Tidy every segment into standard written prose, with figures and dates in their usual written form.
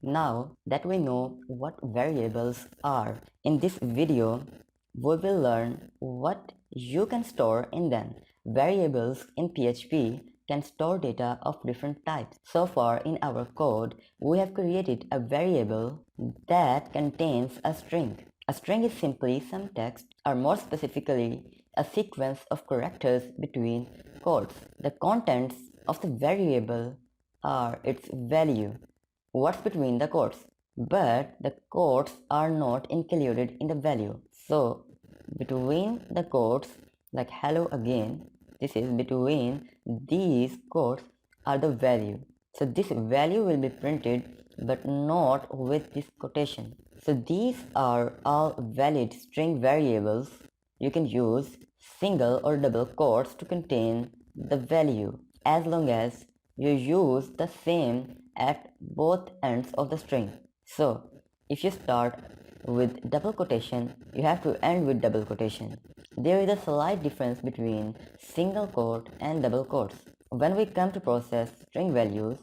Now that we know what variables are, in this video we will learn what you can store in them. Variables in PHP can store data of different types. So far in our code, we have created a variable that contains a string. A string is simply some text, or more specifically, a sequence of characters between quotes. The contents of the variable are its value, what's between the quotes, but the quotes are not included in the value. So between the quotes, like hello again, this is between these quotes are the value. So this value will be printed but not with this quotation. So these are all valid string variables. You can use single or double quotes to contain the value as long as you use the same at both ends of the string. So if you start with double quotation, you have to end with double quotation. There is a slight difference between single quote and double quotes when we come to process string values,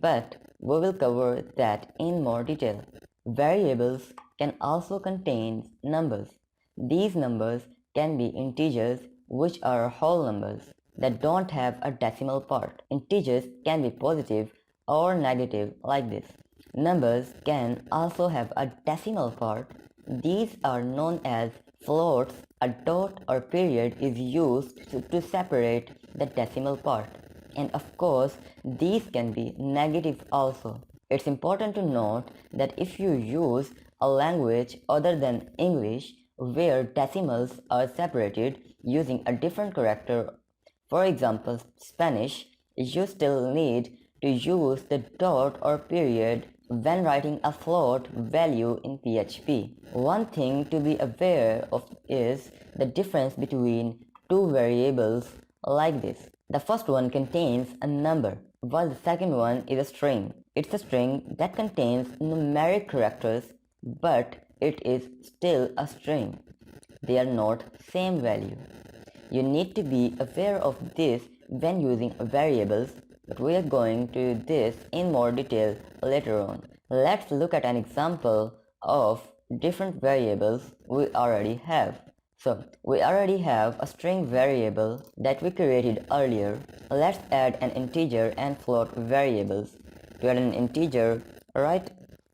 but we will cover that in more detail. Variables can also contain numbers. These numbers can be integers, which are whole numbers that don't have a decimal part. Integers can be positive or negative like this. Numbers can also have a decimal part. These are known as floats. A dot or period is used to separate the decimal part. And of course, these can be negative also. It's important to note that if you use a language other than English where decimals are separated using a different character, for example Spanish, you still need to use the dot or period when writing a float value in PHP. One thing to be aware of is the difference between two variables like this. The first one contains a number, while the second one is a string. It's a string that contains numeric characters, but it is still a string. They are not same value. You need to be aware of this when using variables, but we are going to do this in more detail later on. Let's look at an example of different variables we already have. So we already have a string variable that we created earlier. Let's add an integer and float variables. To add an integer, write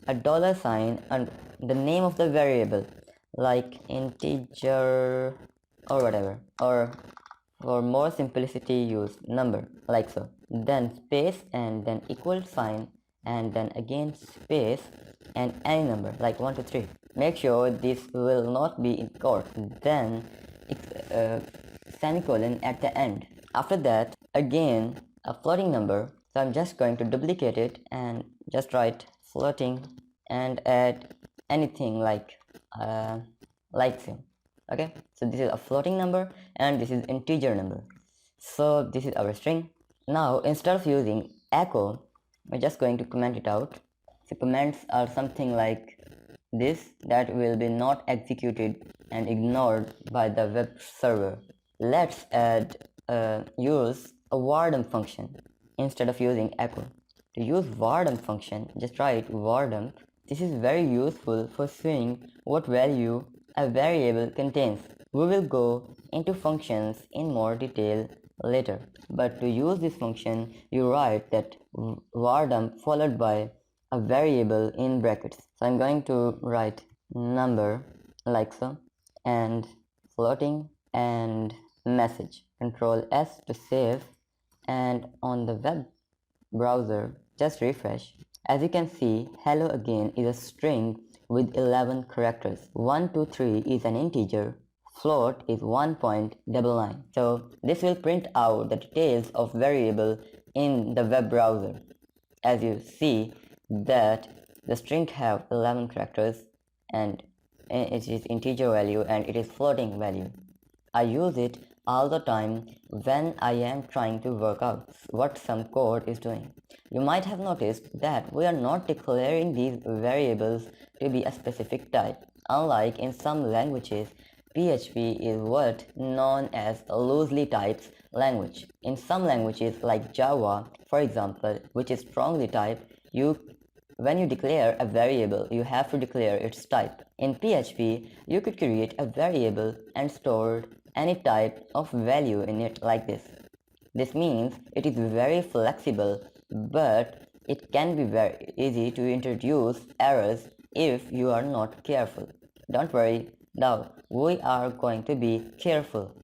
a $sign and the name of the variable, like integer or whatever, or for more simplicity use number, like so. Then space and then equal sign and then again space and any number like 1 to 3. Make sure this will not be in quotes, then semicolon at the end. After that, again a floating number, so I'm just going to duplicate it and just write floating and add anything like so. Okay, so this is a floating number and this is integer number. So this is our string. Now instead of using echo, we're just going to comment it out. So comments are something like this that will be not executed and ignored by the web server. Let's use a wardump function instead of using echo. To use wardump function, just write wardump. This is very useful for seeing what value a variable contains. We will go into functions in more detail later, but to use this function, you write that wardump followed by a variable in brackets. So I'm going to write number like so, and floating and message. Control S to save, and on the web browser just refresh. As you can see, hello again is a string with 11 characters. 1, 2, 3 is an integer. Float is 1.99. So this will print out the details of variable in the web browser. As you see that the string have 11 characters and it is integer value and it is floating value. I use it all the time when I am trying to work out what some code is doing. You might have noticed that we are not declaring these variables to be a specific type. Unlike in some languages, PHP is what known as a loosely typed language. In some languages like Java, for example, which is strongly typed, you When you declare a variable, you have to declare its type. In PHP, you could create a variable and store any type of value in it like this. This means it is very flexible, but it can be very easy to introduce errors if you are not careful. Don't worry, now we are going to be careful.